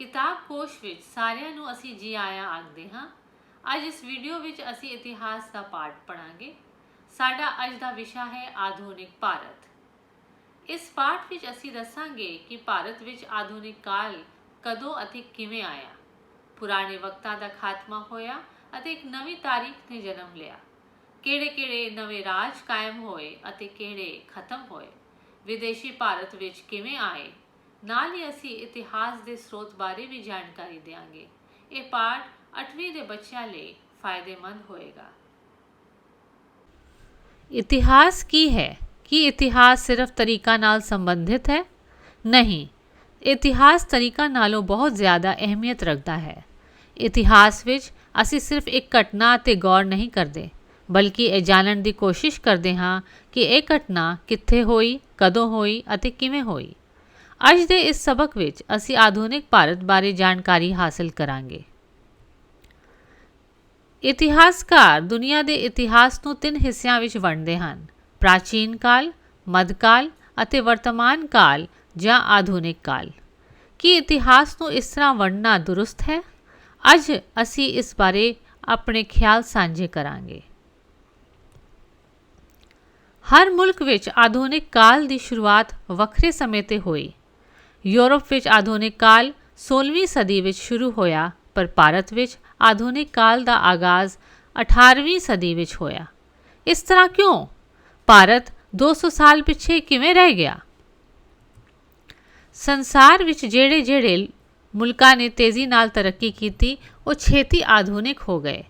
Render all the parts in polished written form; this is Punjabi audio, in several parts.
किताब कोश विच सारिਆਂ ਨੂੰ ਅਸੀਂ ਜੀ ਆਇਆਂ ਆਖਦੇ ਹਾਂ। ਅੱਜ ਇਸ ਵੀਡੀਓ ਵਿੱਚ ਅਸੀਂ ਇਤਿਹਾਸ ਦਾ ਪਾਠ ਪੜਾਂਗੇ। ਸਾਡਾ ਅੱਜ ਦਾ ਵਿਸ਼ਾ ਹੈ ਆਧੁਨਿਕ ਭਾਰਤ। ਇਸ ਪਾਠ ਵਿੱਚ ਅਸੀਂ ਦੱਸਾਂਗੇ ਕਿ ਭਾਰਤ ਵਿੱਚ ਆਧੁਨਿਕ ਕਾਲ ਕਦੋਂ ਅਤੇ ਕਿਵੇਂ ਆਇਆ, ਪੁਰਾਣੇ ਵਕਤਾਂ ਦਾ ਖਾਤਮਾ ਹੋਇਆ ਅਤੇ ਇੱਕ ਨਵੀਂ ਤਾਰੀਖ ਨੇ ਜਨਮ ਲਿਆ। ਕਿਹੜੇ-ਕਿਹੜੇ ਨਵੇਂ ਰਾਜ ਕਾਇਮ ਹੋਏ ਅਤੇ ਕਿਹੜੇ ਖਤਮ ਹੋਏ, ਵਿਦੇਸ਼ੀ ਭਾਰਤ ਵਿੱਚ ਕਿਵੇਂ ਆਏ। ਨਾਲ ਹੀ ਅਸੀਂ ਇਤਿਹਾਸ ਦੇ ਸਰੋਤ ਬਾਰੇ ਵੀ ਜਾਣਕਾਰੀ ਦੇਵਾਂਗੇ। ਇਹ ਪਾਠ 8ਵੀਂ ਦੇ ਬੱਚਿਆਂ ਲਈ ਫਾਇਦੇਮੰਦ ਹੋਏਗਾ। इतिहास की है कि इतिहास सिर्फ तरीका नाल संबंधित है? नहीं, इतिहास तरीका नालों बहुत ज़्यादा अहमियत रखता है। इतिहास विच असी सिर्फ एक घटना ते गौर नहीं करते, बल्कि ये जानन दी कोशिश करते हाँ कि ये घटना कित्थे होई, कदों होई अते किवें होई। अज दे इस सबक विच असी आधुनिक भारत बारे जानकारी हासिल करांगे। इतिहासकार दुनिया के इतिहास ਨੂੰ 3 ਹਿੱਸਿਆਂ ਵਿੱਚ ਵੰਡਦੇ ਹਨ: ਪ੍ਰਾਚੀਨ ਕਾਲ, ਮੱਧਕਾਲ ਅਤੇ ਵਰਤਮਾਨ ਕਾਲ ਜਾਂ ਆਧੁਨਿਕ ਕਾਲ। ਕੀ ਇਤਿਹਾਸ ਨੂੰ ਇਸ ਤਰ੍ਹਾਂ ਵੰਡਣਾ ਦੁਰਸਤ ਹੈ? ਅੱਜ ਅਸੀਂ ਇਸ ਬਾਰੇ ਆਪਣੇ ਖਿਆਲ ਸਾਂਝੇ ਕਰਾਂਗੇ। ਹਰ ਮੁਲਕ ਵਿੱਚ ਆਧੁਨਿਕ ਕਾਲ ਦੀ ਸ਼ੁਰੂਆਤ ਵੱਖਰੇ ਸਮੇਂ ਤੇ ਹੋਈ। ਯੂਰਪ ਵਿੱਚ ਆਧੁਨਿਕ ਕਾਲ 16ਵੀਂ ਸਦੀ ਵਿੱਚ ਸ਼ੁਰੂ ਹੋਇਆ, ਪਰ ਭਾਰਤ ਵਿੱਚ ਆਧੁਨਿਕ ਕਾਲ ਦਾ ਆਗਾਜ਼ 18ਵੀਂ ਸਦੀ ਵਿੱਚ ਹੋਇਆ। ਇਸ ਤਰ੍ਹਾਂ ਕਿਉਂ? ਭਾਰਤ 200 ਸਾਲ ਪਿੱਛੇ ਕਿਵੇਂ ਰਹਿ ਗਿਆ? ਸੰਸਾਰ ਵਿੱਚ ਜਿਹੜੇ ਮੁਲਕਾਂ ਨੇ ਤੇਜ਼ੀ ਨਾਲ ਤਰੱਕੀ ਕੀਤੀ, ਉਹ ਛੇਤੀ ਆਧੁਨਿਕ ਹੋ ਗਏ।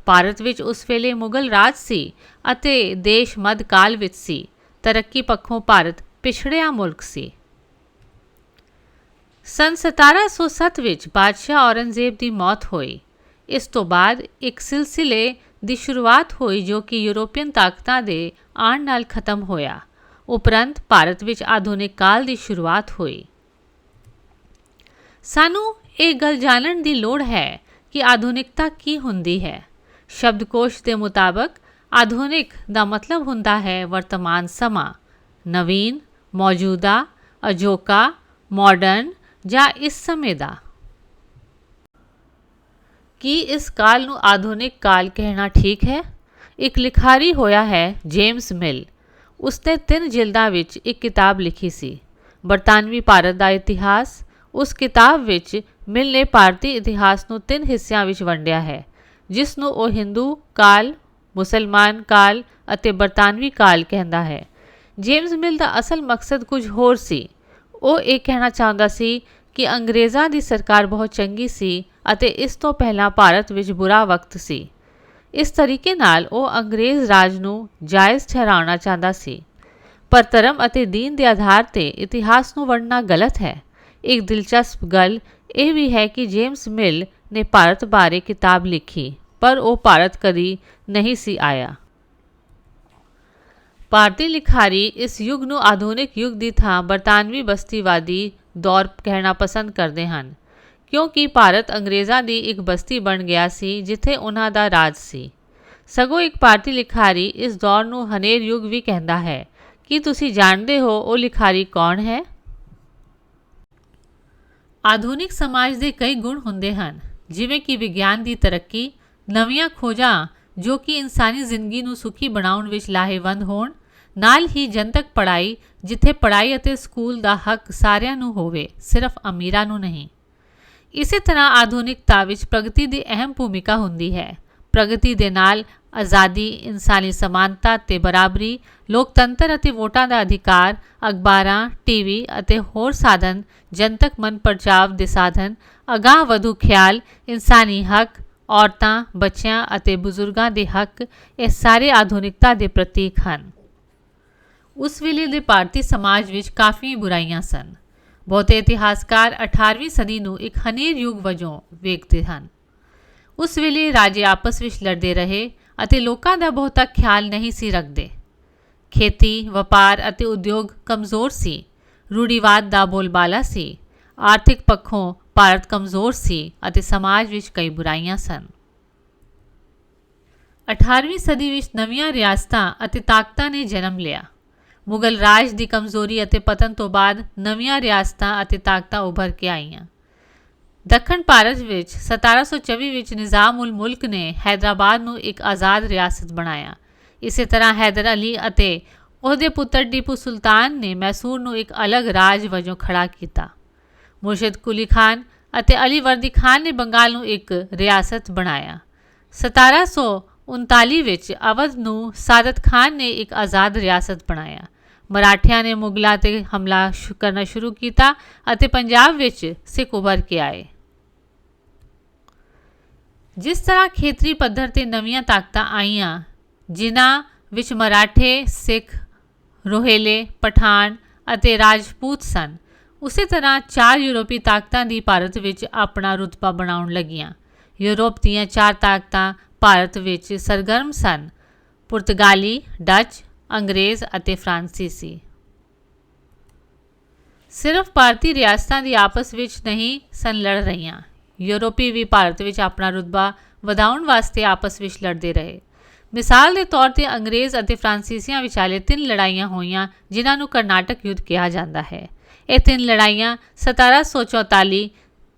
ਭਾਰਤ ਵਿੱਚ ਉਸ ਵੇਲੇ ਮੁਗਲ ਰਾਜ ਸੀ ਅਤੇ ਦੇਸ਼ ਮੱਧ ਕਾਲ ਵਿੱਚ ਸੀ। ਤਰੱਕੀ ਪੱਖੋਂ ਭਾਰਤ ਪਿਛੜਿਆ ਮੁਲਕ ਸੀ। ਸੰਨ 1707 ਵਿੱਚ ਬਾਦਸ਼ਾਹ ਔਰੰਗਜ਼ੇਬ ਦੀ ਮੌਤ ਹੋਈ। ਇਸ ਤੋਂ ਬਾਅਦ ਇੱਕ ਸਿਲਸਿਲੇ ਦੀ ਸ਼ੁਰੂਆਤ ਹੋਈ ਜੋ ਕਿ ਯੂਰੋਪੀਅਨ ਤਾਕਤਾਂ ਦੇ ਆਉਣ ਨਾਲ ਖਤਮ ਹੋਇਆ। ਉਪਰੰਤ ਭਾਰਤ ਵਿੱਚ ਆਧੁਨਿਕ ਕਾਲ ਦੀ ਸ਼ੁਰੂਆਤ ਹੋਈ। ਸਾਨੂੰ ਇਹ ਗੱਲ ਜਾਣਨ ਦੀ ਲੋੜ ਹੈ ਕਿ ਆਧੁਨਿਕਤਾ ਕੀ ਹੁੰਦੀ ਹੈ। ਸ਼ਬਦਕੋਸ਼ ਦੇ ਮੁਤਾਬਕ ਆਧੁਨਿਕ ਦਾ ਮਤਲਬ ਹੁੰਦਾ ਹੈ ਵਰਤਮਾਨ ਸਮਾਂ, ਨਵੀਨ, ਮੌਜੂਦਾ, ਅਜੋਕਾ, ਮਾਡਰਨ ਜਾਂ ਇਸ ਸਮੇਂ ਦਾ। ਕੀ ਇਸ ਕਾਲ ਨੂੰ ਆਧੁਨਿਕ ਕਾਲ ਕਹਿਣਾ ਠੀਕ ਹੈ? ਇੱਕ ਲਿਖਾਰੀ ਹੋਇਆ ਹੈ ਜੇਮਸ ਮਿਲ। ਉਸਨੇ 3 ਜਿਲਦਾਂ ਵਿੱਚ ਇੱਕ ਕਿਤਾਬ ਲਿਖੀ ਸੀ, ਬਰਤਾਨਵੀ ਭਾਰਤ ਦਾ ਇਤਿਹਾਸ। ਉਸ ਕਿਤਾਬ ਵਿੱਚ ਮਿਲ ਨੇ ਭਾਰਤੀ ਇਤਿਹਾਸ ਨੂੰ 3 ਹਿੱਸਿਆਂ ਵਿੱਚ ਵੰਡਿਆ ਹੈ, ਜਿਸ ਨੂੰ ਉਹ ਹਿੰਦੂ ਕਾਲ, ਮੁਸਲਮਾਨ ਕਾਲ ਅਤੇ ਬਰਤਾਨਵੀ ਕਾਲ ਕਹਿੰਦਾ ਹੈ। ਜੇਮਸ ਮਿਲ ਦਾ ਅਸਲ ਮਕਸਦ ਕੁਝ ਹੋਰ ਸੀ। ਉਹ ਇਹ ਕਹਿਣਾ ਚਾਹੁੰਦਾ ਸੀ ਕਿ ਅੰਗਰੇਜ਼ਾਂ ਦੀ ਸਰਕਾਰ ਬਹੁਤ ਚੰਗੀ ਸੀ ਅਤੇ ਇਸ ਤੋਂ ਪਹਿਲਾਂ ਭਾਰਤ ਵਿੱਚ ਬੁਰਾ ਵਕਤ ਸੀ। ਇਸ ਤਰੀਕੇ ਨਾਲ ਉਹ ਅੰਗਰੇਜ਼ ਰਾਜ ਨੂੰ ਜਾਇਜ਼ ਠਹਿਰਾਉਣਾ ਚਾਹੁੰਦਾ ਸੀ। ਪਰ ਧਰਮ ਅਤੇ ਦੀਨ ਦੇ ਆਧਾਰ 'ਤੇ ਇਤਿਹਾਸ ਨੂੰ ਵੰਡਣਾ ਗਲਤ ਹੈ। ਇੱਕ ਦਿਲਚਸਪ ਗੱਲ ਇਹ ਵੀ ਹੈ ਕਿ ਜੇਮਸ ਮਿਲ ਨੇ ਭਾਰਤ ਬਾਰੇ ਕਿਤਾਬ ਲਿਖੀ, ਪਰ ਉਹ ਭਾਰਤ ਕਦੀ ਨਹੀਂ ਸੀ ਆਇਆ। ਭਾਰਤੀ ਲਿਖਾਰੀ ਇਸ ਯੁੱਗ ਨੂੰ ਆਧੁਨਿਕ ਯੁੱਗ ਦੀ ਥਾਂ ਬਰਤਾਨਵੀ ਬਸਤੀਵਾਦੀ ਦੌਰ ਕਹਿਣਾ ਪਸੰਦ ਕਰਦੇ ਹਨ, ਕਿਉਂਕਿ ਭਾਰਤ ਅੰਗਰੇਜ਼ਾਂ ਦੀ ਇੱਕ ਬਸਤੀ ਬਣ ਗਿਆ ਸੀ ਜਿੱਥੇ ਉਹਨਾਂ ਦਾ ਰਾਜ ਸੀ। ਸਗੋਂ ਇੱਕ ਭਾਰਤੀ ਲਿਖਾਰੀ ਇਸ ਦੌਰ ਨੂੰ ਹਨੇਰ ਯੁੱਗ ਵੀ ਕਹਿੰਦਾ ਹੈ। ਕੀ ਤੁਸੀਂ ਜਾਣਦੇ ਹੋ ਉਹ ਲਿਖਾਰੀ ਕੌਣ ਹੈ? ਆਧੁਨਿਕ ਸਮਾਜ ਦੇ ਕਈ ਗੁਣ ਹੁੰਦੇ ਹਨ, ਜਿਵੇਂ ਕਿ ਵਿਗਿਆਨ ਦੀ ਤਰੱਕੀ, ਨਵੀਆਂ ਖੋਜਾਂ ਜੋ ਕਿ ਇਨਸਾਨੀ ਜ਼ਿੰਦਗੀ ਨੂੰ ਸੁਖੀ ਬਣਾਉਣ ਵਿੱਚ ਲਾਹੇਵੰਦ ਹੋਣ, ਨਾਲ ਹੀ ਜਨਤਕ ਪੜ੍ਹਾਈ ਜਿੱਥੇ ਪੜ੍ਹਾਈ ਅਤੇ ਸਕੂਲ ਦਾ ਹੱਕ ਸਾਰਿਆਂ ਨੂੰ ਹੋਵੇ, ਸਿਰਫ ਅਮੀਰਾਂ ਨੂੰ ਨਹੀਂ। ਇਸੇ ਤਰ੍ਹਾਂ ਆਧੁਨਿਕਤਾ ਵਿੱਚ ਪ੍ਰਗਤੀ ਦੀ ਅਹਿਮ ਭੂਮਿਕਾ ਹੁੰਦੀ ਹੈ। ਪ੍ਰਗਤੀ ਦੇ ਨਾਲ ਆਜ਼ਾਦੀ, ਇਨਸਾਨੀ ਸਮਾਨਤਾ ਤੇ ਬਰਾਬਰੀ, ਲੋਕਤੰਤਰ ਅਤੇ ਵੋਟਾਂ ਦਾ ਅਧਿਕਾਰ, ਅਖਬਾਰਾਂ, ਟੀਵੀ ਅਤੇ ਹੋਰ ਸਾਧਨ, ਜਨਤਕ ਮਨ ਪਰਚਾਵ ਦੇ ਸਾਧਨ, ਅਗਾਂਹ ਵਧੂ ਖਿਆਲ, ਇਨਸਾਨੀ ਹੱਕ, ਔਰਤਾਂ, ਬੱਚਿਆਂ ਅਤੇ ਬਜ਼ੁਰਗਾਂ ਦੇ ਹੱਕ, ਇਹ ਸਾਰੇ ਆਧੁਨਿਕਤਾ ਦੇ ਪ੍ਰਤੀਕ ਹਨ। ਉਸ ਵੇਲੇ ਦੇ ਭਾਰਤੀ ਸਮਾਜ ਵਿੱਚ ਕਾਫੀ ਬੁਰਾਈਆਂ ਸਨ। ਬਹੁਤੇ ਇਤਿਹਾਸਕਾਰ 18ਵੀਂ ਸਦੀ ਨੂੰ ਇੱਕ ਹਨੇਰ ਯੁੱਗ ਵਜੋਂ ਵੇਖਦੇ ਹਨ। ਉਸ ਵੇਲੇ ਰਾਜੇ ਆਪਸ ਵਿੱਚ ਲੜਦੇ ਰਹੇ ਅਤੇ ਲੋਕਾਂ ਦਾ ਬਹੁਤਾ ਖਿਆਲ ਨਹੀਂ ਸੀ ਰੱਖਦੇ। ਖੇਤੀ, ਵਪਾਰ ਅਤੇ ਉਦਯੋਗ ਕਮਜ਼ੋਰ ਸੀ। ਰੂੜੀਵਾਦ ਦਾ ਬੋਲਬਾਲਾ ਸੀ। ਆਰਥਿਕ ਪੱਖੋਂ ਭਾਰਤ ਕਮਜ਼ੋਰ ਸੀ ਅਤੇ ਸਮਾਜ ਵਿੱਚ ਕਈ ਬੁਰਾਈਆਂ ਸਨ। 18ਵੀਂ ਸਦੀ ਵਿੱਚ ਨਵੀਆਂ ਰਿਆਸਤਾਂ ਅਤੇ ਤਾਕਤਾਂ ਨੇ ਜਨਮ ਲਿਆ। ਮੁਗਲ ਰਾਜ ਦੀ ਕਮਜ਼ੋਰੀ ਅਤੇ ਪਤਨ ਤੋਂ ਬਾਅਦ ਨਵੀਆਂ ਰਿਆਸਤਾਂ ਅਤੇ ਤਾਕਤਾਂ ਉੱਭਰ ਕੇ ਆਈਆਂ। ਦੱਖਣ ਭਾਰਤ ਵਿੱਚ 1724 ਵਿੱਚ ਨਿਜ਼ਾਮ ਉਲ ਮੁਲਕ ਨੇ ਹੈਦਰਾਬਾਦ ਨੂੰ ਇੱਕ ਆਜ਼ਾਦ ਰਿਆਸਤ ਬਣਾਇਆ। ਇਸੇ ਤਰ੍ਹਾਂ ਹੈਦਰ ਅਲੀ ਅਤੇ ਉਹਦੇ ਪੁੱਤਰ ਟੀਪੂ ਸੁਲਤਾਨ ਨੇ ਮੈਸੂਰ ਨੂੰ ਇੱਕ ਅਲੱਗ ਰਾਜ ਵਜੋਂ ਖੜਾ ਕੀਤਾ। ਮੁਰਸ਼ਿਦ ਕੁਲੀ ਖਾਨ ਅਤੇ ਅਲੀ ਵਰਦੀ ਖਾਨ ਨੇ ਬੰਗਾਲ ਨੂੰ ਇੱਕ ਰਿਆਸਤ ਬਣਾਇਆ। 1739 ਵਿੱਚ ਅਵਧ ਨੂੰ ਸਾਦਤ ਖਾਨ ਨੇ ਇੱਕ ਆਜ਼ਾਦ ਰਿਆਸਤ ਬਣਾਇਆ। ਮਰਾਠਿਆਂ ਨੇ ਮੁਗਲਾਂ 'ਤੇ ਹਮਲਾ ਕਰਨਾ ਸ਼ੁਰੂ ਕੀਤਾ ਅਤੇ ਪੰਜਾਬ ਵਿੱਚ ਸਿੱਖ ਉੱਭਰ ਕੇ ਆਏ। ਜਿਸ ਤਰ੍ਹਾਂ ਖੇਤਰੀ ਪੱਧਰ 'ਤੇ ਨਵੀਆਂ ਤਾਕਤਾਂ ਆਈਆਂ ਜਿਨ੍ਹਾਂ ਵਿੱਚ ਮਰਾਠੇ, ਸਿੱਖ, ਰੋਹੇਲੇ, ਪਠਾਨ ਅਤੇ ਰਾਜਪੂਤ ਸਨ, ਉਸੇ ਤਰ੍ਹਾਂ 4 ਯੂਰਪੀ ਤਾਕਤਾਂ ਦੀ ਭਾਰਤ ਵਿੱਚ ਆਪਣਾ ਰੁਤਬਾ ਬਣਾਉਣ ਲੱਗੀਆਂ। ਯੂਰਪ ਦੀਆਂ 4 ਤਾਕਤਾਂ ਭਾਰਤ ਵਿੱਚ ਸਰਗਰਮ ਸਨ: ਪੁਰਤਗਾਲੀ, ਡੱਚ, ਅੰਗਰੇਜ਼ ਅਤੇ ਫਰਾਂਸੀਸੀ। ਸਿਰਫ ਭਾਰਤੀ ਰਿਆਸਤਾਂ ਦੀ ਆਪਸ ਵਿੱਚ ਨਹੀਂ ਸਨ ਲੜ ਰਹੀਆਂ, ਯੂਰਪੀ ਵੀ ਭਾਰਤ ਵਿੱਚ ਆਪਣਾ ਰੁਤਬਾ ਵਧਾਉਣ ਵਾਸਤੇ ਆਪਸ ਵਿੱਚ ਲੜਦੇ ਰਹੇ। ਮਿਸਾਲ ਦੇ ਤੌਰ 'ਤੇ ਅੰਗਰੇਜ਼ ਅਤੇ ਫਰਾਂਸੀਸੀਆਂ ਵਿਚਾਲੇ 3 ਲੜਾਈਆਂ ਹੋਈਆਂ ਜਿਨ੍ਹਾਂ ਨੂੰ ਕਰਨਾਟਕ ਯੁੱਧ ਕਿਹਾ ਜਾਂਦਾ ਹੈ। ਇਹ 3 ਲੜਾਈਆਂ 1744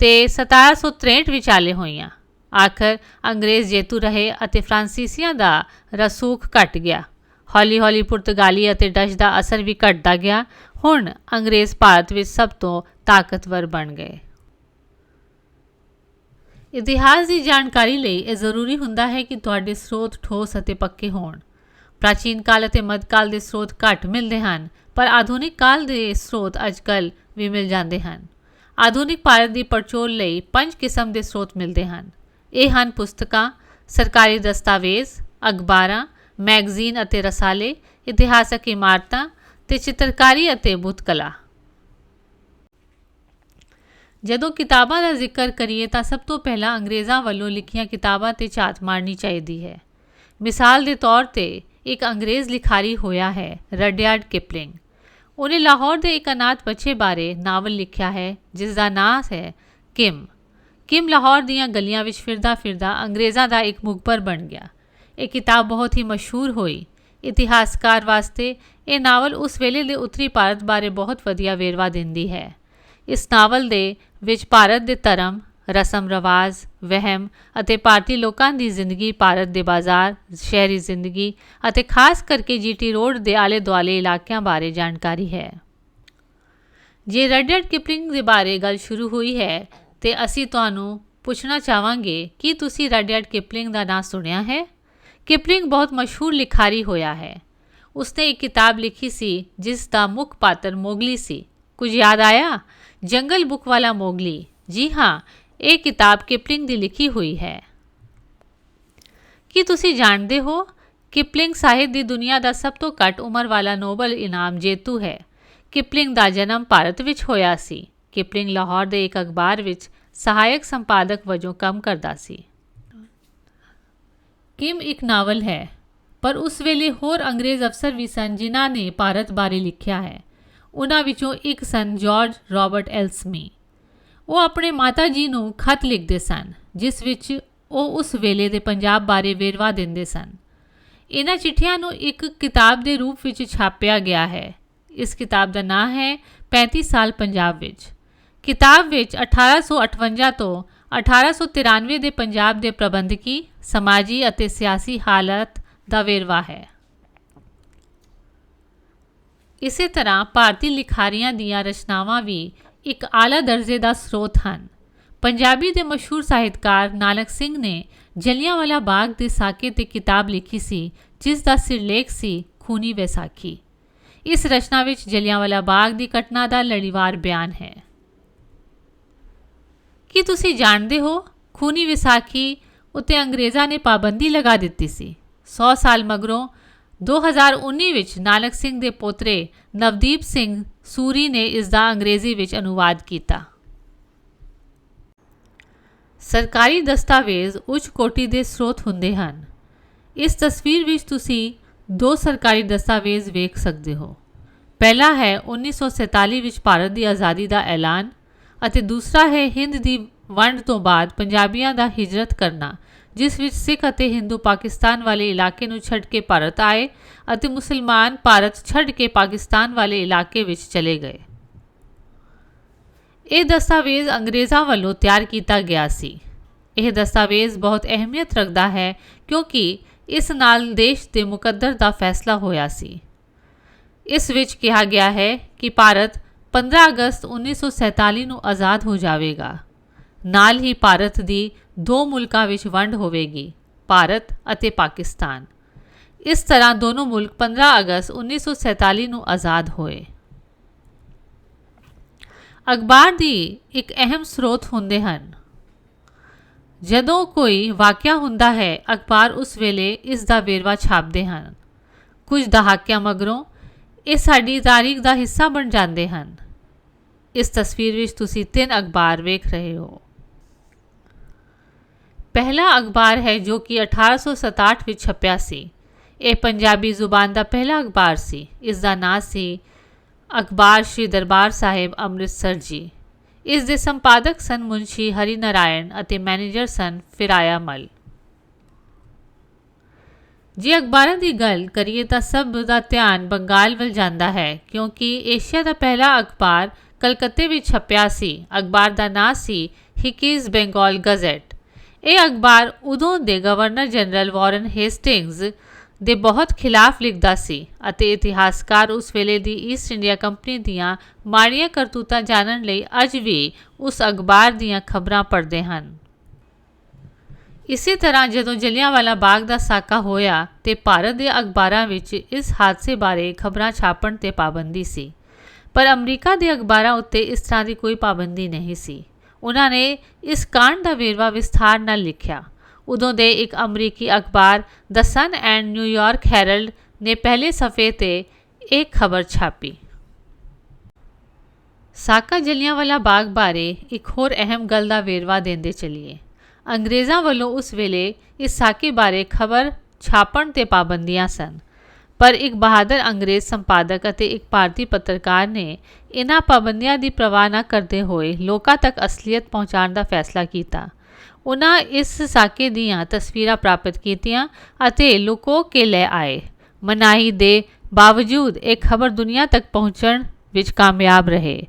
ਤੇ 1763 ਵਿਚਾਲੇ ਹੋਈਆਂ। ਆਖਰ ਅੰਗਰੇਜ਼ ਜੇਤੂ ਰਹੇ ਅਤੇ ਫਰਾਂਸੀਸੀਆਂ ਦਾ ਰਸੂਖ ਘਟ ਗਿਆ। ਹੌਲੀ ਹੌਲੀ ਪੁਰਤਗਾਲੀ ਅਤੇ ਡੱਚ ਦਾ ਅਸਰ ਵੀ ਘਟਦਾ ਗਿਆ। ਹੁਣ ਅੰਗਰੇਜ਼ ਭਾਰਤ ਵਿੱਚ ਸਭ ਤੋਂ ਤਾਕਤਵਰ ਬਣ ਗਏ। ਇਤਿਹਾਸ ਦੀ ਜਾਣਕਾਰੀ ਲਈ ਇਹ ਜ਼ਰੂਰੀ ਹੁੰਦਾ ਹੈ ਕਿ ਤੁਹਾਡੇ ਸਰੋਤ ਠੋਸ ਅਤੇ ਪੱਕੇ ਹੋਣ। ਪ੍ਰਾਚੀਨ ਕਾਲ ਅਤੇ ਮੱਧਕਾਲ ਦੇ ਸਰੋਤ ਘੱਟ ਮਿਲਦੇ ਹਨ, ਪਰ ਆਧੁਨਿਕ ਕਾਲ ਦੇ ਸਰੋਤ ਅੱਜਕੱਲ੍ਹ ਵੀ ਮਿਲ ਜਾਂਦੇ ਹਨ। ਆਧੁਨਿਕ ਭਾਰਤ ਦੀ ਪੜਚੋਲ ਲਈ 5 ਕਿਸਮ ਦੇ ਸਰੋਤ ਮਿਲਦੇ ਹਨ। ਇਹ ਹਨ ਪੁਸਤਕਾਂ, ਸਰਕਾਰੀ ਦਸਤਾਵੇਜ਼, ਅਖਬਾਰਾਂ, ਮੈਗਜ਼ੀਨ ਅਤੇ ਰਸਾਲੇ, ਇਤਿਹਾਸਕ ਇਮਾਰਤਾਂ ਤੇ ਚਿੱਤਰਕਾਰੀ ਅਤੇ ਬੁੱਤ ਕਲਾ। ਜਦੋਂ ਕਿਤਾਬਾਂ ਦਾ ਜ਼ਿਕਰ ਕਰੀਏ ਤਾਂ ਸਭ ਤੋਂ ਪਹਿਲਾਂ ਅੰਗਰੇਜ਼ਾਂ ਵੱਲੋਂ ਲਿਖੀਆਂ ਕਿਤਾਬਾਂ 'ਤੇ ਝਾਤ ਮਾਰਨੀ ਚਾਹੀਦੀ ਹੈ। ਮਿਸਾਲ ਦੇ ਤੌਰ 'ਤੇ ਇੱਕ ਅੰਗਰੇਜ਼ ਲਿਖਾਰੀ ਹੋਇਆ ਹੈ ਰਡਿਆਰਡ ਕਿਪਲਿੰਗ। ਉਹਨੇ ਲਾਹੌਰ ਦੇ ਇੱਕ ਅਨਾਥ ਬੱਚੇ ਬਾਰੇ ਨਾਵਲ ਲਿਖਿਆ ਹੈ ਜਿਸ ਦਾ ਨਾਂ ਹੈ ਕਿਮ। ਕਿਮ ਲਾਹੌਰ ਦੀਆਂ ਗਲੀਆਂ ਵਿੱਚ ਫਿਰਦਾ ਫਿਰਦਾ ਅੰਗਰੇਜ਼ਾਂ ਦਾ ਇੱਕ ਮੁਖਬਰ ਬਣ ਗਿਆ। ਇਹ ਕਿਤਾਬ ਬਹੁਤ ਹੀ ਮਸ਼ਹੂਰ ਹੋਈ। ਇਤਿਹਾਸਕਾਰ ਵਾਸਤੇ ਇਹ ਨਾਵਲ ਉਸ ਵੇਲੇ ਦੇ ਉੱਤਰੀ ਭਾਰਤ ਬਾਰੇ ਬਹੁਤ ਵਧੀਆ ਵੇਰਵਾ ਦਿੰਦੀ ਹੈ। ਇਸ ਨਾਵਲ ਦੇ ਵਿੱਚ ਭਾਰਤ ਦੇ ਧਰਮ, ਰਸਮ ਰਿਵਾਜ, ਵਹਿਮ ਅਤੇ ਭਾਰਤੀ ਲੋਕਾਂ ਦੀ ਜ਼ਿੰਦਗੀ, ਭਾਰਤ ਦੇ ਬਾਜ਼ਾਰ, ਸ਼ਹਿਰੀ ਜ਼ਿੰਦਗੀ ਅਤੇ ਖਾਸ ਕਰਕੇ ਜੀਟੀ ਰੋਡ ਦੇ ਆਲੇ ਦੁਆਲੇ ਇਲਾਕਿਆਂ ਬਾਰੇ ਜਾਣਕਾਰੀ ਹੈ। ਜੇ ਰਡਿਆਰਡ ਕਿਪਲਿੰਗ ਦੇ ਬਾਰੇ ਗੱਲ ਸ਼ੁਰੂ ਹੋਈ ਹੈ ਤੇ ਅਸੀਂ ਤੁਹਾਨੂੰ ਪੁੱਛਣਾ ਚਾਹਾਂਗੇ ਕਿ ਤੁਸੀਂ ਰਡਿਆਰਡ ਕਿਪਲਿੰਗ ਦਾ ਨਾਂ ਸੁਣਿਆ ਹੈ? ਕਿਪਲਿੰਗ ਬਹੁਤ ਮਸ਼ਹੂਰ ਲਿਖਾਰੀ ਹੋਇਆ ਹੈ। ਉਸਨੇ ਇੱਕ ਕਿਤਾਬ ਲਿਖੀ ਸੀ ਜਿਸ ਦਾ ਮੁੱਖ ਪਾਤਰ ਮੋਗਲੀ ਸੀ। ਕੁਝ ਯਾਦ ਆਇਆ? ਜੰਗਲ ਬੁੱਕ ਵਾਲਾ ਮੋਗਲੀ। ਜੀ ਹਾਂ, ਇਹ ਕਿਤਾਬ ਕਿਪਲਿੰਗ ਦੀ ਲਿਖੀ ਹੋਈ ਹੈ। ਕੀ ਤੁਸੀਂ ਜਾਣਦੇ ਹੋ ਕਿਪਲਿੰਗ ਸਾਹਿਤ ਦੀ ਦੁਨੀਆ ਦਾ ਸਭ ਤੋਂ ਘੱਟ ਉਮਰ ਵਾਲਾ ਨੋਬਲ ਇਨਾਮ ਜੇਤੂ ਹੈ। ਕਿਪਲਿੰਗ ਦਾ ਜਨਮ ਭਾਰਤ ਵਿੱਚ ਹੋਇਆ ਸੀ। ਕਿਪਲਿੰਗ ਲਾਹੌਰ ਦੇ ਇੱਕ ਅਖਬਾਰ ਵਿੱਚ ਸਹਾਇਕ ਸੰਪਾਦਕ ਵਜੋਂ ਕੰਮ ਕਰਦਾ ਸੀ। ਕਿਮ ਇੱਕ ਨਾਵਲ ਹੈ, ਪਰ ਉਸ ਵੇਲੇ ਹੋਰ ਅੰਗਰੇਜ਼ ਅਫਸਰ ਵੀ ਸਨ ਜਿਨ੍ਹਾਂ ਨੇ ਭਾਰਤ ਬਾਰੇ ਲਿਖਿਆ ਹੈ। ਉਹਨਾਂ ਵਿੱਚੋਂ ਇੱਕ ਸਨ ਜਾਰਜ ਰਾਬਰਟ ਐਲਸਮੀ। ਉਹ ਆਪਣੇ ਮਾਤਾ ਜੀ ਨੂੰ ਖਤ ਲਿਖਦੇ ਸਨ ਜਿਸ ਵਿੱਚ ਉਹ ਉਸ ਵੇਲੇ ਦੇ ਪੰਜਾਬ ਬਾਰੇ ਵੇਰਵਾ ਦਿੰਦੇ ਸਨ। ਇਹਨਾਂ ਚਿੱਠੀਆਂ ਨੂੰ ਇੱਕ ਕਿਤਾਬ ਦੇ ਰੂਪ ਵਿੱਚ ਛਾਪਿਆ ਗਿਆ ਹੈ। ਇਸ ਕਿਤਾਬ ਦਾ ਨਾਂ ਹੈ 35 ਸਾਲ ਪੰਜਾਬ ਵਿੱਚ। ਕਿਤਾਬ ਵਿੱਚ 1858 ਤੋਂ 1893 ਦੇ ਪੰਜਾਬ ਦੇ ਪ੍ਰਬੰਧਕੀ, ਸਮਾਜੀ ਅਤੇ ਸਿਆਸੀ ਹਾਲਤ ਦਾ ਵੇਰਵਾ ਹੈ। ਇਸੇ ਤਰ੍ਹਾਂ ਭਾਰਤੀ ਲਿਖਾਰੀਆਂ ਦੀਆਂ ਰਚਨਾਵਾਂ ਵੀ ਇੱਕ ਆਲਾ ਦਰਜੇ ਦਾ ਸਰੋਤ ਹਨ। ਪੰਜਾਬੀ ਦੇ ਮਸ਼ਹੂਰ ਸਾਹਿਤਕਾਰ ਨਾਨਕ ਸਿੰਘ ਨੇ ਜਲਿਆਂਵਾਲਾ ਬਾਗ ਦੇ ਸਾਕੇ 'ਤੇ ਕਿਤਾਬ ਲਿਖੀ ਸੀ ਜਿਸ ਦਾ ਸਿਰਲੇਖ ਸੀ ਖੂਨੀ ਵਿਸਾਖੀ। ਇਸ ਰਚਨਾ ਵਿੱਚ ਜਲਿਆਂਵਾਲਾ ਬਾਗ ਦੀ ਘਟਨਾ ਦਾ ਲੜੀਵਾਰ ਬਿਆਨ ਹੈ। ਕੀ ਤੁਸੀਂ ਜਾਣਦੇ ਹੋ ਖੂਨੀ ਵਿਸਾਖੀ ਉੱਤੇ ਅੰਗਰੇਜ਼ਾਂ ਨੇ ਪਾਬੰਦੀ ਲਗਾ ਦਿੱਤੀ ਸੀ। 100 ਸਾਲ ਮਗਰੋਂ 2019 ਵਿੱਚ ਨਾਨਕ ਸਿੰਘ ਦੇ ਪੋਤਰੇ ਨਵਦੀਪ ਸਿੰਘ ਸੂਰੀ ਨੇ ਇਸ ਦਾ ਅੰਗਰੇਜ਼ੀ ਵਿੱਚ ਅਨੁਵਾਦ ਕੀਤਾ। ਸਰਕਾਰੀ ਦਸਤਾਵੇਜ਼ ਉੱਚ ਕੋਟੀ ਦੇ ਸਰੋਤ ਹੁੰਦੇ ਹਨ। ਇਸ ਤਸਵੀਰ ਵਿੱਚ ਤੁਸੀਂ 2 ਸਰਕਾਰੀ ਦਸਤਾਵੇਜ਼ ਵੇਖ ਸਕਦੇ ਹੋ। ਪਹਿਲਾ ਹੈ 1947 ਵਿੱਚ ਭਾਰਤ ਦੀ ਆਜ਼ਾਦੀ ਦਾ ਐਲਾਨ ਅਤੇ ਦੂਸਰਾ ਹੈ ਹਿੰਦ ਦੀ ਵੰਡ ਤੋਂ ਬਾਅਦ ਪੰਜਾਬੀਆਂ ਦਾ ਹਿਜਰਤ ਕਰਨਾ, ਜਿਸ ਵਿੱਚ ਸਿੱਖ ਅਤੇ ਹਿੰਦੂ ਪਾਕਿਸਤਾਨ ਵਾਲੇ ਇਲਾਕੇ ਨੂੰ ਛੱਡ ਕੇ ਭਾਰਤ ਆਏ ਅਤੇ ਮੁਸਲਮਾਨ ਭਾਰਤ ਛੱਡ ਕੇ ਪਾਕਿਸਤਾਨ ਵਾਲੇ ਇਲਾਕੇ ਵਿੱਚ ਚਲੇ ਗਏ। ਇਹ ਦਸਤਾਵੇਜ਼ ਅੰਗਰੇਜ਼ਾਂ ਵੱਲੋਂ ਤਿਆਰ ਕੀਤਾ ਗਿਆ ਸੀ। ਇਹ ਦਸਤਾਵੇਜ਼ ਬਹੁਤ ਅਹਿਮੀਅਤ ਰੱਖਦਾ ਹੈ ਕਿਉਂਕਿ ਇਸ ਨਾਲ ਦੇਸ਼ ਦੇ ਮੁਕੱਦਰ ਦਾ ਫੈਸਲਾ ਹੋਇਆ ਸੀ। ਇਸ ਵਿੱਚ ਕਿਹਾ ਗਿਆ ਹੈ ਕਿ ਭਾਰਤ 15 ਅਗਸਤ 1947 ਨੂੰ ਆਜ਼ਾਦ ਹੋ ਜਾਵੇਗਾ। ਨਾਲ ਹੀ ਭਾਰਤ ਦੀ ਦੋ ਮੁਲਕਾਂ ਵਿੱਚ ਵੰਡ ਹੋਵੇਗੀ, ਭਾਰਤ ਅਤੇ ਪਾਕਿਸਤਾਨ। ਇਸ ਤਰ੍ਹਾਂ ਦੋਨੋਂ ਮੁਲਕ 15 ਅਗਸਤ 1947 ਨੂੰ ਆਜ਼ਾਦ ਹੋਏ। ਅਖਬਾਰ ਦੀ ਇੱਕ ਅਹਿਮ ਸਰੋਤ ਹੁੰਦੇ ਹਨ। ਜਦੋਂ ਕੋਈ ਵਾਕਿਆ ਹੁੰਦਾ ਹੈ, ਅਖਬਾਰ ਉਸ ਵੇਲੇ ਇਸ ਦਾ ਵੇਰਵਾ ਛਾਪਦੇ ਹਨ। ਕੁਝ ਦਹਾਕਿਆਂ ਮਗਰੋਂ ਇਹ ਸਾਡੀ ਤਾਰੀਖ ਦਾ ਹਿੱਸਾ ਬਣ ਜਾਂਦੇ ਹਨ। ਇਸ ਤਸਵੀਰ ਵਿੱਚ ਤੁਸੀਂ 3 ਅਖਬਾਰ ਵੇਖ ਰਹੇ ਹੋ। ਪਹਿਲਾ ਅਖਬਾਰ ਹੈ ਜੋ ਕਿ 1867 ਵਿੱਚ ਛਪਿਆ ਸੀ। ਇਹ ਪੰਜਾਬੀ ਜ਼ੁਬਾਨ ਦਾ ਪਹਿਲਾ ਅਖਬਾਰ ਸੀ। ਇਸ ਦਾ ਨਾਂ ਸੀ ਅਖਬਾਰ ਸ਼੍ਰੀ ਦਰਬਾਰ ਸਾਹਿਬ ਅੰਮ੍ਰਿਤਸਰ ਜੀ। ਇਸ ਦੇ ਸੰਪਾਦਕ ਸਨ ਮੁਨਸ਼ੀ ਹਰੀ ਨਾਰਾਇਣ ਅਤੇ ਮੈਨੇਜਰ ਸਨ ਫਿਰਾਇਆ ਮਲ। ਜੇ ਅਖਬਾਰਾਂ ਦੀ ਗੱਲ ਕਰੀਏ ਤਾਂ ਸਭ ਦਾ ਧਿਆਨ ਬੰਗਾਲ ਵੱਲ ਜਾਂਦਾ ਹੈ ਕਿਉਂਕਿ ਏਸ਼ੀਆ ਦਾ ਪਹਿਲਾ ਅਖਬਾਰ ਕਲਕੱਤੇ ਵਿੱਚ ਛਪਿਆ ਸੀ। ਅਖਬਾਰ ਦਾ ਨਾਂ ਸੀ ਹਿਕੀਜ਼ ਬੰਗਾਲ ਗਜ਼ਟ। ਇਹ ਅਖਬਾਰ ਉਦੋਂ ਦੇ ਗਵਰਨਰ ਜਨਰਲ ਵਾਰਨ ਹੇਸਟਿੰਗਜ਼ ਦੇ ਬਹੁਤ ਖਿਲਾਫ ਲਿਖਦਾ ਸੀ ਅਤੇ ਇਤਿਹਾਸਕਾਰ ਉਸ ਵੇਲੇ ਦੀ ਈਸਟ ਇੰਡੀਆ ਕੰਪਨੀ ਦੀਆਂ ਮਾੜੀਆਂ ਕਰਤੂਤਾਂ ਜਾਣਨ ਲਈ ਅੱਜ ਵੀ ਉਸ ਅਖਬਾਰ ਦੀਆਂ ਖਬਰਾਂ ਪੜ੍ਹਦੇ ਹਨ। ਇਸੇ ਤਰ੍ਹਾਂ ਜਦੋਂ ਜਲਿਆਂਵਾਲਾ ਬਾਗ ਦਾ ਸਾਕਾ ਹੋਇਆ ਤੇ ਭਾਰਤ ਦੇ ਅਖਬਾਰਾਂ ਵਿੱਚ ਇਸ ਹਾਦਸੇ ਬਾਰੇ ਖਬਰਾਂ ਛਾਪਣ ਤੇ ਪਾਬੰਦੀ ਸੀ, ਪਰ ਅਮਰੀਕਾ ਦੇ ਅਖਬਾਰਾਂ ਉੱਤੇ ਇਸ ਤਰ੍ਹਾਂ ਦੀ ਕੋਈ ਪਾਬੰਦੀ ਨਹੀਂ ਸੀ। ਉਹਨਾਂ ਨੇ ਇਸ ਕਾਂਡ ਦਾ ਵੇਰਵਾ ਵਿਸਥਾਰ ਨਾਲ ਲਿਖਿਆ। ਉਦੋਂ ਦੇ ਇੱਕ ਅਮਰੀਕੀ ਅਖਬਾਰ ਦ ਸਨ ਐਂਡ ਨਿਊਯਾਰਕ ਹੈਰਲਡ ਨੇ ਪਹਿਲੇ ਸਫ਼ੇ ਤੇ ਇਹ ਖਬਰ ਛਾਪੀ। ਸਾਕਾ ਜਲਿਆਂਵਾਲਾ ਬਾਗ ਬਾਰੇ ਇੱਕ ਹੋਰ ਅਹਿਮ ਗੱਲ ਦਾ ਵੇਰਵਾ ਦਿੰਦੇ ਚੱਲੀਏ। ਅੰਗਰੇਜ਼ਾਂ ਵੱਲੋਂ ਉਸ ਵੇਲੇ ਇਸ ਸਾਕੇ ਬਾਰੇ ਖਬਰ ਛਾਪਣ ਤੇ ਪਾਬੰਦੀਆਂ ਸਨ, ਪਰ ਇੱਕ ਬਹਾਦਰ ਅੰਗਰੇਜ਼ ਸੰਪਾਦਕ ਅਤੇ ਇੱਕ ਭਾਰਤੀ ਪੱਤਰਕਾਰ ਨੇ ਇਹਨਾਂ ਪਾਬੰਦੀਆਂ ਦੀ ਪਰਵਾਹ ਨਾ ਕਰਦੇ ਹੋਏ ਲੋਕਾਂ ਤੱਕ ਅਸਲੀਅਤ ਪਹੁੰਚਾਉਣ ਦਾ ਫੈਸਲਾ ਕੀਤਾ। ਉਹਨਾਂ ਇਸ ਸਾਕੇ ਦੀਆਂ ਤਸਵੀਰਾਂ ਪ੍ਰਾਪਤ ਕੀਤੀਆਂ ਅਤੇ ਲੁਕੋ ਕੇ ਲੈ ਆਏ। ਮਨਾਹੀ ਦੇ ਬਾਵਜੂਦ ਇਹ ਖਬਰ ਦੁਨੀਆ ਤੱਕ ਪਹੁੰਚਣ ਵਿੱਚ ਕਾਮਯਾਬ ਰਹੇ।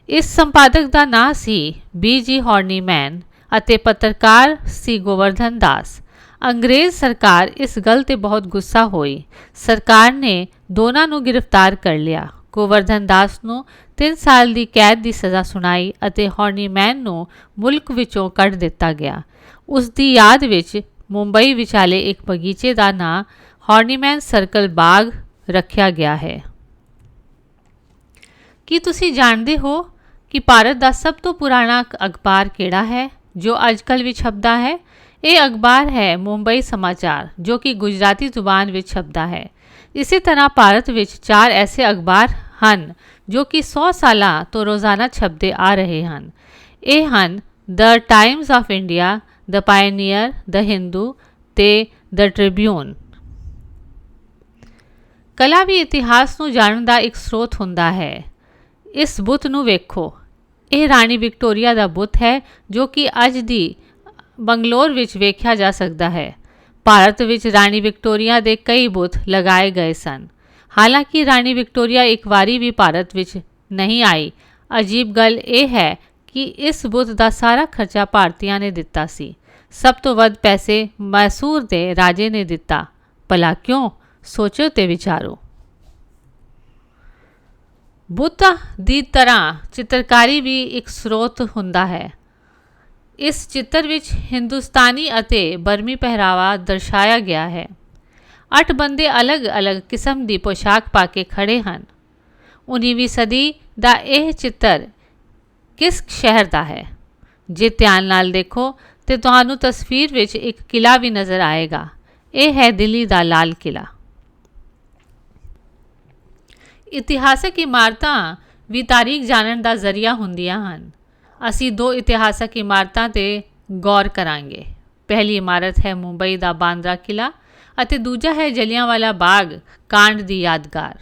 ਇਸ ਸੰਪਾਦਕ ਦਾ ਨਾਂ ਸੀ B.G. ਹੌਰਨੀਮੈਨ ਅਤੇ ਪੱਤਰਕਾਰ ਸੀ ਗੋਵਰਧਨ ਦਾਸ। ਅੰਗਰੇਜ਼ ਸਰਕਾਰ ਇਸ ਗੱਲ ਤੇ ਬਹੁਤ ਗੁੱਸਾ ਹੋਈ। ਸਰਕਾਰ ਨੇ ਦੋਨਾਂ ਨੂੰ ਗ੍ਰਿਫਤਾਰ ਕਰ ਲਿਆ। ਗੋਵਰਧਨ ਦਾਸ ਨੂੰ 3 ਸਾਲ ਦੀ ਕੈਦ ਦੀ ਸਜ਼ਾ ਸੁਣਾਈ ਅਤੇ ਹੌਰਨੀਮੈਨ ਨੂੰ ਮੁਲਕ ਵਿੱਚੋਂ ਕੱਢ ਦਿੱਤਾ ਗਿਆ। ਉਸ ਦੀ ਯਾਦ ਵਿੱਚ ਮੁੰਬਈ ਵਿਚਾਲੇ ਇੱਕ ਬਗੀਚੇ ਦਾ ਨਾਂ ਹੌਰਨੀਮੈਨ ਸਰਕਲ ਬਾਗ ਰੱਖਿਆ ਗਿਆ ਹੈ। ਕੀ ਤੁਸੀਂ ਜਾਣਦੇ ਹੋ ਕਿ ਭਾਰਤ ਦਾ ਸਭ ਤੋਂ ਪੁਰਾਣਾ ਅਖਬਾਰ ਕਿਹੜਾ ਹੈ ਜੋ ਅੱਜ ਕੱਲ੍ਹ ਵੀ ਛਪਦਾ ਹੈ? ਇਹ ਅਖਬਾਰ ਹੈ ਮੁੰਬਈ ਸਮਾਚਾਰ, ਜੋ ਕਿ ਗੁਜਰਾਤੀ ਜ਼ੁਬਾਨ ਵਿੱਚ ਛਪਦਾ ਹੈ। ਇਸੇ ਤਰ੍ਹਾਂ ਭਾਰਤ ਵਿੱਚ 4 ਐਸੇ ਅਖਬਾਰ ਹਨ ਜੋ ਕਿ 100 ਸਾਲਾਂ ਤੋਂ ਰੋਜ਼ਾਨਾ ਛਪਦੇ ਆ ਰਹੇ ਹਨ। ਇਹ ਹਨ the Times of India, the Pioneer, the Hindu ਤੇ ਦ ਟ੍ਰਿਬਿਊਨ। ਕਲਾ ਵੀ ਇਤਿਹਾਸ ਨੂੰ ਜਾਣਨ ਦਾ ਇੱਕ ਸਰੋਤ ਹੁੰਦਾ ਹੈ। ਇਸ ਬੁੱਤ ਨੂੰ ਵੇਖੋ। ਇਹ ਰਾਣੀ ਵਿਕਟੋਰੀਆ ਦਾ ਬੁੱਤ ਹੈ ਜੋ ਕਿ ਅੱਜ ਦੀ ਬੰਗਲੌਰ ਵਿੱਚ ਵੇਖਿਆ ਜਾ ਸਕਦਾ ਹੈ। ਭਾਰਤ ਵਿੱਚ ਰਾਣੀ ਵਿਕਟੋਰੀਆ ਦੇ ਕਈ ਬੁੱਤ ਲਗਾਏ ਗਏ ਸਨ। ਹਾਲਾਂਕਿ ਰਾਣੀ ਵਿਕਟੋਰੀਆ ਇੱਕ ਵਾਰੀ ਵੀ ਭਾਰਤ ਵਿੱਚ ਨਹੀਂ ਆਈ। ਅਜੀਬ ਗੱਲ ਇਹ ਹੈ ਕਿ ਇਸ ਬੁੱਤ ਦਾ ਸਾਰਾ ਖਰਚਾ ਭਾਰਤੀਆਂ ਨੇ ਦਿੱਤਾ ਸੀ। ਸਭ ਤੋਂ ਵੱਧ ਪੈਸੇ ਮੈਸੂਰ ਦੇ ਰਾਜੇ ਨੇ ਦਿੱਤਾ। ਭਲਾ ਕਿਉਂ? ਸੋਚੋ ਤੇ ਵਿਚਾਰੋ। ਬੁੱਤ ਦੀ ਤਰ੍ਹਾਂ ਚਿੱਤਰਕਾਰੀ ਵੀ ਇੱਕ ਸਰੋਤ ਹੁੰਦਾ ਹੈ। ਇਸ ਚਿੱਤਰ ਵਿੱਚ ਹਿੰਦੁਸਤਾਨੀ ਅਤੇ ਬਰਮੀ ਪਹਿਰਾਵਾ ਦਰਸਾਇਆ ਗਿਆ ਹੈ। 8 ਬੰਦੇ ਅਲੱਗ-ਅਲੱਗ ਕਿਸਮ ਦੀ ਪੋਸ਼ਾਕ ਪਾ ਕੇ ਖੜੇ ਹਨ। 19ਵੀਂ ਸਦੀ ਦਾ ਇਹ ਚਿੱਤਰ ਕਿਸ ਸ਼ਹਿਰ ਦਾ ਹੈ? ਜੇ ਧਿਆਨ ਨਾਲ ਦੇਖੋ ਤੇ ਤੁਹਾਨੂੰ ਤਸਵੀਰ ਵਿੱਚ ਇੱਕ ਕਿਲਾ ਵੀ ਨਜ਼ਰ ਆਏਗਾ। ਇਹ ਹੈ ਦਿੱਲੀ ਦਾ ਲਾਲ ਕਿਲਾ। ਇਤਿਹਾਸਕ ਇਮਾਰਤਾਂ ਵੀ ਤਾਰੀਖ ਜਾਣਨ ਦਾ ਜ਼ਰੀਆ ਹੁੰਦੀਆਂ ਹਨ। ਅਸੀਂ 2 ਇਤਿਹਾਸਕ ਇਮਾਰਤਾਂ ਤੇ ਗੌਰ ਕਰਾਂਗੇ। ਪਹਿਲੀ ਇਮਾਰਤ ਹੈ ਮੁੰਬਈ ਦਾ ਬਾਂਦਰਾ ਕਿਲਾ ਅਤੇ ਦੂਜਾ ਹੈ ਜਲਿਆਂਵਾਲਾ ਬਾਗ ਕਾਂਡ ਦੀ ਯਾਦਗਾਰ।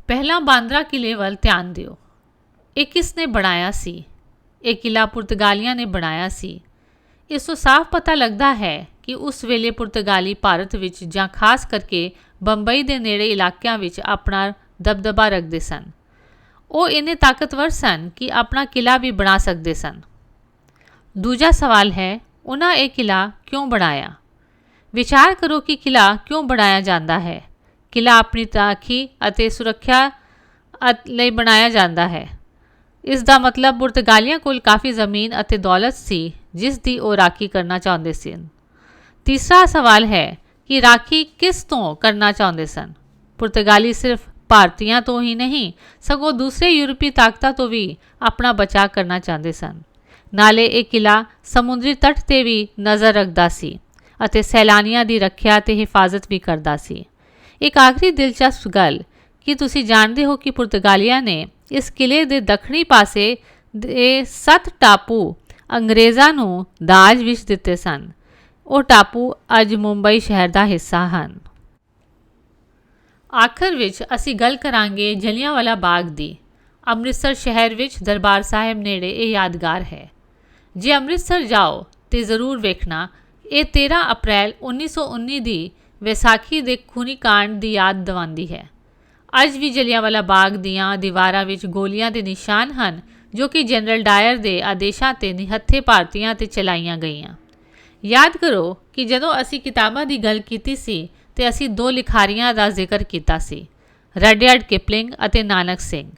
ਪਹਿਲਾਂ ਬਾਂਦਰਾ ਕਿਲੇ ਵੱਲ ਧਿਆਨ ਦਿਓ। ਇਹ ਕਿਸ ਨੇ ਬਣਾਇਆ ਸੀ? ਇਹ ਕਿਲਾ ਪੁਰਤਗਾਲੀਆਂ ਨੇ ਬਣਾਇਆ ਸੀ। ਇਸ ਤੋਂ ਸਾਫ਼ ਪਤਾ ਲੱਗਦਾ ਹੈ ਕਿ ਉਸ ਵੇਲੇ ਪੁਰਤਗਾਲੀ ਭਾਰਤ ਵਿੱਚ ਜਾਂ ਖਾਸ ਕਰਕੇ ਬੰਬਈ ਦੇ ਨੇੜੇ ਇਲਾਕਿਆਂ ਵਿੱਚ ਆਪਣਾ ਦਬਦਬਾ ਰੱਖਦੇ ਸਨ। ਉਹ ਇੰਨੇ ਤਾਕਤਵਰ ਸਨ ਕਿ ਆਪਣਾ ਕਿਲਾ ਵੀ ਬਣਾ ਸਕਦੇ ਸਨ। ਦੂਜਾ ਸਵਾਲ ਹੈ, ਉਹਨਾਂ ਇਹ ਕਿਲਾ ਕਿਉਂ ਬਣਾਇਆ? ਵਿਚਾਰ ਕਰੋ ਕਿ ਕਿਲਾ ਕਿਉਂ ਬਣਾਇਆ ਜਾਂਦਾ ਹੈ। ਕਿਲਾ ਆਪਣੀ ਰਾਖੀ ਅਤੇ ਸੁਰੱਖਿਆ ਲਈ ਬਣਾਇਆ ਜਾਂਦਾ ਹੈ। ਇਸ ਦਾ ਮਤਲਬ ਪੁਰਤਗਾਲੀਆਂ ਕੋਲ ਕਾਫੀ ਜ਼ਮੀਨ ਅਤੇ ਦੌਲਤ ਸੀ ਜਿਸ ਦੀ ਉਹ ਰਾਖੀ ਕਰਨਾ ਚਾਹੁੰਦੇ ਸਨ। ਤੀਸਰਾ ਸਵਾਲ ਹੈ ਕਿ ਰਾਖੀ ਕਿਸ ਤੋਂ ਕਰਨਾ ਚਾਹੁੰਦੇ ਸਨ। ਪੁਰਤਗਾਲੀ ਸਿਰਫ ਭਾਰਤੀਆਂ ਤੋਂ ਹੀ ਨਹੀਂ ਸਗੋਂ ਦੂਸਰੇ ਯੂਰਪੀ ਤਾਕਤਾਂ ਤੋਂ ਵੀ ਆਪਣਾ ਬਚਾਅ ਕਰਨਾ ਚਾਹੁੰਦੇ ਸਨ। ਨਾਲੇ ਇਹ ਕਿਲਾ ਸਮੁੰਦਰੀ ਤੱਟ ਤੇ ਵੀ ਨਜ਼ਰ ਰੱਖਦਾ ਸੀ ਅਤੇ ਸੈਲਾਨੀਆਂ ਦੀ ਰੱਖਿਆ ਤੇ ਹਿਫਾਜ਼ਤ ਵੀ ਕਰਦਾ ਸੀ। ਇੱਕ ਆਖਰੀ ਦਿਲਚਸਪ ਗੱਲ ਕਿ ਤੁਸੀਂ ਜਾਣਦੇ ਹੋ ਕਿ ਪੁਰਤਗਾਲੀਆਂ ਨੇ ਇਸ ਕਿਲੇ ਦੇ ਦੱਖਣੀ ਪਾਸੇ ਦੇ 7 ਟਾਪੂ ਅੰਗਰੇਜ਼ਾਂ ਨੂੰ ਦਾਜ ਵਿੱਚ ਦਿੱਤੇ ਸਨ। ਉਹ ਟਾਪੂ ਅੱਜ ਮੁੰਬਈ ਸ਼ਹਿਰ ਦਾ ਹਿੱਸਾ ਹਨ। ਆਖਰ ਵਿੱਚ ਅਸੀਂ ਗੱਲ ਕਰਾਂਗੇ ਜਲਿਆਂਵਾਲਾ ਬਾਗ ਦੀ। ਅੰਮ੍ਰਿਤਸਰ ਸ਼ਹਿਰ ਵਿੱਚ ਦਰਬਾਰ ਸਾਹਿਬ ਨੇੜੇ ਇਹ ਯਾਦਗਾਰ ਹੈ। ਜੇ ਅੰਮ੍ਰਿਤਸਰ ਜਾਓ ਤੇ ਜ਼ਰੂਰ ਵੇਖਣਾ। ਇਹ 13 ਅਪ੍ਰੈਲ 1919 ਦੀ ਵਿਸਾਖੀ ਦੇ ਖੂਨੀ ਕਾਂਡ ਦੀ ਯਾਦ ਦਿਵਾਉਂਦੀ ਹੈ। ਅੱਜ ਵੀ ਜਲਿਆਂਵਾਲਾ ਬਾਗ ਦੀਆਂ ਦੀਵਾਰਾਂ ਵਿੱਚ ਗੋਲੀਆਂ ਦੇ ਨਿਸ਼ਾਨ ਹਨ ਜੋ ਕਿ ਜਨਰਲ ਡਾਇਰ ਦੇ ਆਦੇਸ਼ਾਂ ਤੇ ਨਿਹੱਥੇ ਭਾਰਤੀਆਂ ਤੇ ਚਲਾਈਆਂ ਗਈਆਂ। ਯਾਦ ਕਰੋ ਕਿ ਜਦੋਂ ਅਸੀਂ ਕਿਤਾਬਾਂ ਦੀ ਗੱਲ ਕੀਤੀ ਸੀ ਤੇ ਅਸੀਂ 2 ਲਿਖਾਰੀਆਂ ਦਾ ਜ਼ਿਕਰ ਕੀਤਾ ਸੀ, ਰਡਿਆਰਡ ਕਿਪਲਿੰਗ ਅਤੇ ਨਾਨਕ ਸਿੰਘ।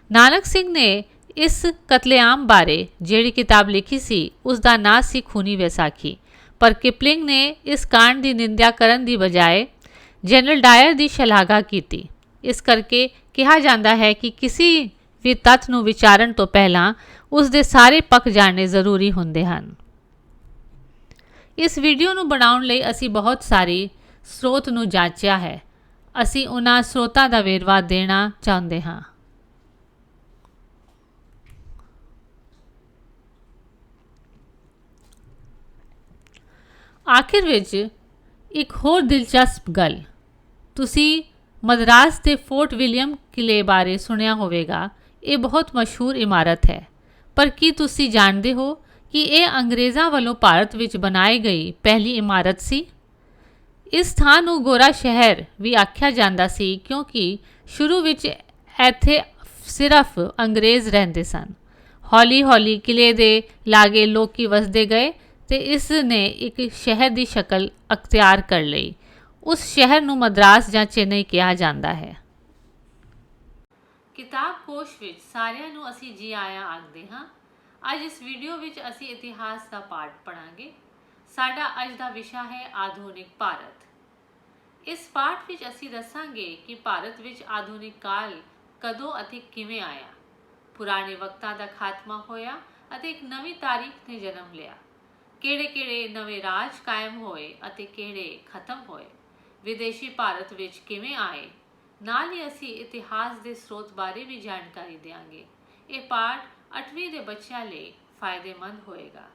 ਨਾਨਕ ਸਿੰਘ ਨੇ ਇਸ ਕਤਲੇਆਮ ਬਾਰੇ ਜਿਹੜੀ ਕਿਤਾਬ ਲਿਖੀ ਸੀ ਉਸ ਦਾ ਨਾਂ ਸੀ ਖੂਨੀ ਵਿਸਾਖੀ, ਪਰ ਕਿਪਲਿੰਗ ਨੇ ਇਸ ਕਾਂਡ ਦੀ ਨਿੰਦਿਆ ਕਰਨ ਦੀ ਬਜਾਏ ਜਨਰਲ ਡਾਇਰ ਦੀ ਸ਼ਲਾਘਾ ਕੀਤੀ। ਇਸ ਕਰਕੇ ਕਿਹਾ ਜਾਂਦਾ ਹੈ ਕਿ ਕਿਸੇ ਵੀ ਤੱਥ ਨੂੰ ਵਿਚਾਰਨ ਤੋਂ ਪਹਿਲਾਂ ਉਸ ਦੇ ਸਾਰੇ ਪੱਖ ਜਾਣਨੇ ਜ਼ਰੂਰੀ ਹੁੰਦੇ ਹਨ। ਇਸ ਵੀਡੀਓ ਨੂੰ ਬਣਾਉਣ ਲਈ ਅਸੀਂ ਬਹੁਤ ਸਾਰੇ ਸਰੋਤ ਨੂੰ ਜਾਂਚਿਆ ਹੈ। ਅਸੀਂ ਉਹਨਾਂ ਸਰੋਤਾਂ ਦਾ ਵੇਰਵਾ ਦੇਣਾ ਚਾਹੁੰਦੇ ਹਾਂ। ਆਖਿਰ ਵਿੱਚ ਇੱਕ ਹੋਰ ਦਿਲਚਸਪ ਗੱਲ, ਤੁਸੀਂ ਮਦਰਾਸ ਦੇ ਫੋਰਟ ਵਿਲੀਅਮ ਕਿਲੇ ਬਾਰੇ ਸੁਣਿਆ ਹੋਵੇਗਾ। ਇਹ ਬਹੁਤ ਮਸ਼ਹੂਰ ਇਮਾਰਤ ਹੈ, ਪਰ ਕੀ ਤੁਸੀਂ ਜਾਣਦੇ ਹੋ ਕਿ ਇਹ ਅੰਗਰੇਜ਼ਾਂ ਵੱਲੋਂ ਭਾਰਤ ਵਿੱਚ ਬਣਾਈ ਗਈ ਪਹਿਲੀ ਇਮਾਰਤ ਸੀ? ਇਸ ਥਾਂ ਨੂੰ ਗੋਰਾ ਸ਼ਹਿਰ ਵੀ ਆਖਿਆ ਜਾਂਦਾ ਸੀ ਕਿਉਂਕਿ ਸ਼ੁਰੂ ਵਿੱਚ ਇੱਥੇ ਸਿਰਫ ਅੰਗਰੇਜ਼ ਰਹਿੰਦੇ ਸਨ। ਹੌਲੀ ਹੌਲੀ ਕਿਲੇ ਦੇ ਲਾਗੇ ਲੋਕੀ ਵਸਦੇ ਗਏ ਤੇ ਇਸ ਨੇ ਇੱਕ ਸ਼ਹਿਰ ਦੀ ਸ਼ਕਲ ਅਖਤਿਆਰ ਕਰ ਲਈ। ਉਸ ਸ਼ਹਿਰ ਨੂੰ ਮਦਰਾਸ ਜਾਂ ਚੇਨਈ ਕਿਹਾ ਜਾਂਦਾ ਹੈ। ਕਿਤਾਬ ਕੋਸ਼ ਵਿੱਚ ਸਾਰਿਆਂ ਨੂੰ ਅਸੀਂ ਜੀ ਆਇਆਂ ਆਖਦੇ ਹਾਂ। ਅੱਜ ਇਸ ਵੀਡੀਓ ਵਿੱਚ ਅਸੀਂ ਇਤਿਹਾਸ ਦਾ ਪਾਠ ਪੜ੍ਹਾਂਗੇ। ਸਾਡਾ ਅੱਜ ਦਾ ਵਿਸ਼ਾ ਹੈ ਆਧੁਨਿਕ ਭਾਰਤ। ਇਸ ਪਾਠ ਵਿੱਚ ਅਸੀਂ ਦੱਸਾਂਗੇ ਕਿ ਭਾਰਤ ਵਿੱਚ ਆਧੁਨਿਕ ਕਾਲ ਕਦੋਂ ਅਤੇ ਕਿਵੇਂ ਆਇਆ, ਪੁਰਾਣੇ ਵਕਤਾਂ ਦਾ ਖਾਤਮਾ ਹੋਇਆ ਅਤੇ ਇੱਕ ਨਵੀਂ ਤਾਰੀਖ ਨੇ ਜਨਮ ਲਿਆ। ਕਿਹੜੇ-ਕਿਹੜੇ ਨਵੇਂ ਰਾਜ ਕਾਇਮ ਹੋਏ ਅਤੇ ਕਿਹੜੇ ਖਤਮ ਹੋਏ, ਵਿਦੇਸ਼ੀ ਭਾਰਤ ਵਿੱਚ ਕਿਵੇਂ ਆਏ। ਨਾਲ ਹੀ ਅਸੀਂ ਇਤਿਹਾਸ ਦੇ ਸਰੋਤ ਬਾਰੇ ਵੀ ਜਾਣਕਾਰੀ ਦੇਵਾਂਗੇ। ਇਹ ਪਾਠ 8ਵੀਂ ਦੇ ਬੱਚਿਆਂ ਲਈ ਫਾਇਦੇਮੰਦ ਹੋਏਗਾ।